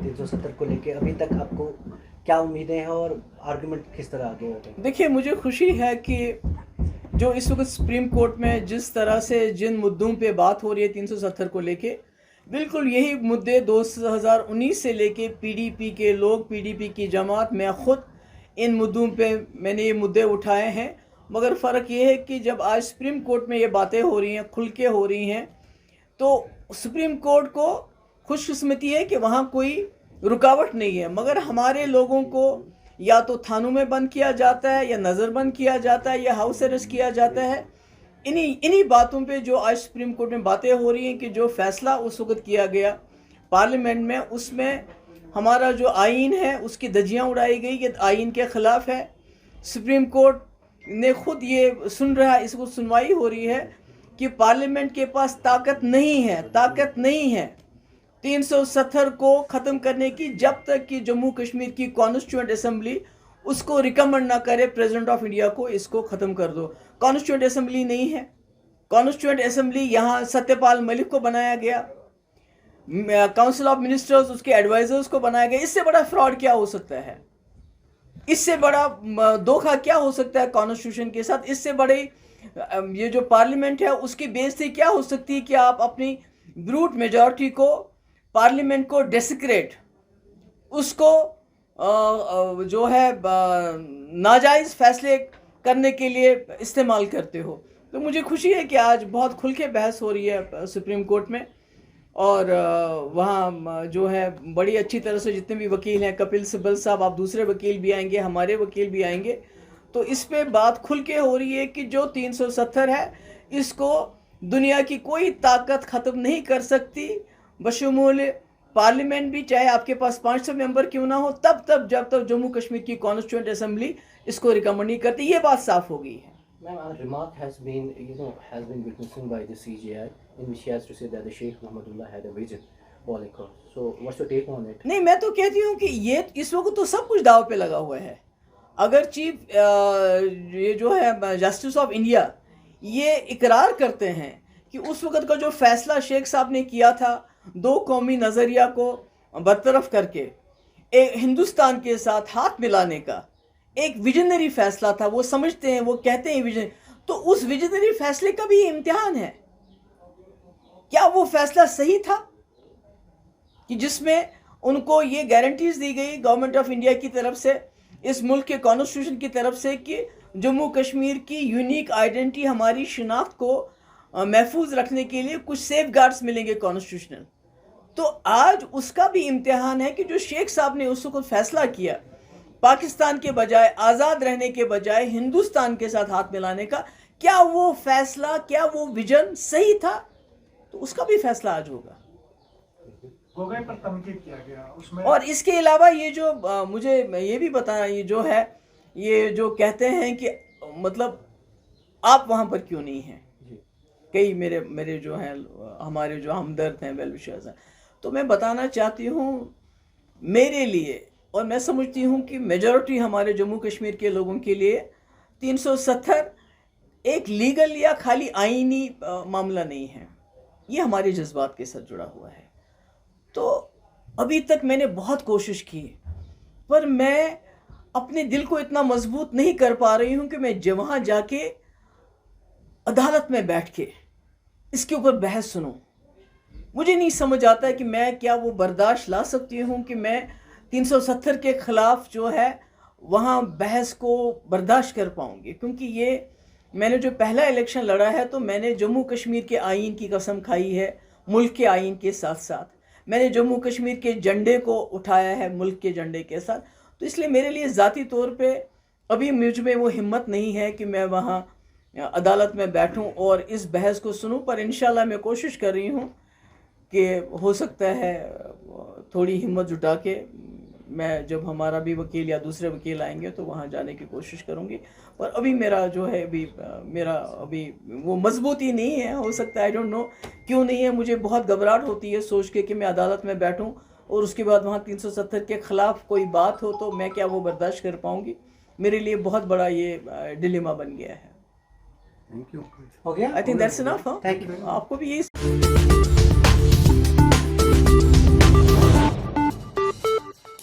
370 को लेके अभी तक आपको क्या उम्मीदें हैं और आर्गुमेंट किस तरह आगे होते हैं? देखिए, मुझे खुशी है कि जो इस वक्त सुप्रीम कोर्ट में जिस तरह से जिन मुद्दों पे बात हो रही है 370 को लेके, बिल्कुल यही मुद्दे 2019 से लेके पीडीपी के लोग, पीडीपी की जमात, मैं ख़ुद इन मुद्दों पे मैंने ये मुद्दे उठाए हैं। मगर फ़र्क ये है कि जब आज सुप्रीम कोर्ट में ये बातें हो रही हैं, खुल के हो रही हैं, तो सुप्रीम कोर्ट को खुशकिस्मती है कि वहाँ कोई रुकावट नहीं है। मगर हमारे लोगों को या तो थानों में बंद किया जाता है, या नज़रबंद किया जाता है, या हाउस अरेस्ट किया जाता है। इन्हीं बातों पे जो आज सुप्रीम कोर्ट में बातें हो रही हैं कि जो फ़ैसला उस वक्त किया गया पार्लियामेंट में, उसमें हमारा जो आइन है उसकी धज्जियाँ उड़ाई गई कि आइन के ख़िलाफ़ है। सुप्रीम कोर्ट ने खुद ये सुन रहा है, इसको सुनवाई हो रही है कि पार्लियामेंट के पास ताकत नहीं है 370 को ख़त्म करने की, जब तक कि जम्मू कश्मीर की कॉन्स्टिट्यूएंट असम्बली उसको रिकमेंड ना करे प्रेसिडेंट ऑफ इंडिया को, इसको ख़त्म कर दो। कॉन्स्टिट्यूएंट असम्बली नहीं है। कॉन्स्टिट्यूएंट असम्बली यहाँ सत्यपाल मलिक को बनाया गया, काउंसिल ऑफ मिनिस्टर्स उसके एडवाइजर्स को बनाया गया। इससे बड़ा फ्रॉड क्या हो सकता है? इससे बड़ा धोखा क्या हो सकता है कॉन्स्टिट्यूशन के साथ? इससे बड़ी ये जो पार्लियामेंट है उसकी बेइज्जती क्या हो सकती है कि आप अपनी ब्रूट मेजॉरिटी को, पार्लियामेंट को डेसिक्रेट, उसको जो है नाजायज़ फैसले करने के लिए इस्तेमाल करते हो। तो मुझे खुशी है कि आज बहुत खुल के बहस हो रही है सुप्रीम कोर्ट में, और वहाँ जो है बड़ी अच्छी तरह से जितने भी वकील हैं, कपिल सिब्बल साहब, आप दूसरे वकील भी आएंगे, हमारे वकील भी आएंगे, तो इस पे बात खुल के हो रही है कि जो 370 है इसको दुनिया की कोई ताकत ख़त्म नहीं कर सकती, बशमूल पार्लियामेंट भी, चाहे आपके पास 500 मेंबर क्यों ना हो, जब तक जम्मू कश्मीर की कॉन्स्टिट्यूएंट असम्बली इसको रिकमेंड नहीं करती। ये बात साफ हो गई है। Ma'am, a remark has been witnessing by the CJI in which he has to say that the Sheikh Mohammadullah had a vision all across. So what's your take on it? नहीं, मैं तो कहती हूँ कि ये इस वक्त तो सब कुछ दाव पे लगा हुआ है। अगर चीफ ये जो है जस्टिस ऑफ इंडिया ये इकरार करते हैं कि उस वक्त का जो फैसला शेख साहब ने किया था, दो कौमी नज़रिया को बरतरफ करके एक हिंदुस्तान के साथ हाथ मिलाने का एक विजनरी फैसला था, वो समझते हैं, वो कहते हैं विजन, तो उस विजनरी फैसले का भी इम्तिहान है। क्या वो फैसला सही था कि जिसमें उनको ये गारंटीज दी गई गवर्नमेंट ऑफ इंडिया की तरफ से, इस मुल्क के कॉन्स्टिट्यूशन की तरफ से, कि जम्मू कश्मीर की यूनिक आइडेंटिटी, हमारी शिनाख्त को महफूज रखने के लिए कुछ सेफ गार्ड्स मिलेंगे कॉन्स्टिट्यूशनल। तो आज उसका भी इम्तिहान है कि जो शेख साहब ने उस वक्त फैसला किया पाकिस्तान के बजाय, आज़ाद रहने के बजाय हिंदुस्तान के साथ हाथ मिलाने का, क्या वो फैसला, क्या वो विजन सही था? तो उसका भी फैसला आज होगा। गोगोई पर तनकीद किया गया उसमें। और इसके अलावा ये जो मुझे ये भी बताना, ये जो है, ये जो कहते हैं कि मतलब आप वहाँ पर क्यों नहीं हैं, कई मेरे जो हैं, हमारे जो हमदर्द हैं, वेल विशर्स हैं, तो मैं बताना चाहती हूँ, मेरे लिए, और मैं समझती हूँ कि मेजॉरिटी हमारे जम्मू कश्मीर के लोगों के लिए 370 एक लीगल या खाली आईनी मामला नहीं है, ये हमारे जज्बात के साथ जुड़ा हुआ है। तो अभी तक मैंने बहुत कोशिश की, पर मैं अपने दिल को इतना मजबूत नहीं कर पा रही हूँ कि मैं वहाँ जाके अदालत में बैठ के इसके ऊपर बहस सुनूं। मुझे नहीं समझ आता है कि मैं क्या वो बर्दाश्त ला सकती हूँ कि मैं 370 के ख़िलाफ़ जो है वहाँ बहस को बर्दाश्त कर पाऊँगी। क्योंकि ये मैंने जो पहला इलेक्शन लड़ा है, तो मैंने जम्मू कश्मीर के आइन की कसम खाई है, मुल्क के आइन के साथ साथ मैंने जम्मू कश्मीर के झंडे को उठाया है, मुल्क के झंडे के साथ। तो इसलिए मेरे लिए ज़ाती तौर पे अभी मुझ में वो हिम्मत नहीं है कि मैं वहाँ अदालत में बैठूं और इस बहस को सुनूं। पर इंशाल्लाह मैं कोशिश कर रही हूं कि हो सकता है थोड़ी हिम्मत जुटा के मैं, जब हमारा भी वकील या दूसरे वकील आएंगे, तो वहाँ जाने की कोशिश करूँगी। पर अभी मेरा जो है, मेरा अभी वो मजबूती नहीं है। हो सकता है, आई डोंट नो क्यों नहीं है, मुझे बहुत घबराहट होती है सोच के कि मैं अदालत में बैठूं और उसके बाद वहाँ 370 के ख़िलाफ़ कोई बात हो, तो मैं क्या वो बर्दाश्त कर पाऊँगी। मेरे लिए बहुत बड़ा ये डिलेमा बन गया है। हो गया? I think that's enough. Thank you. आपको भी यही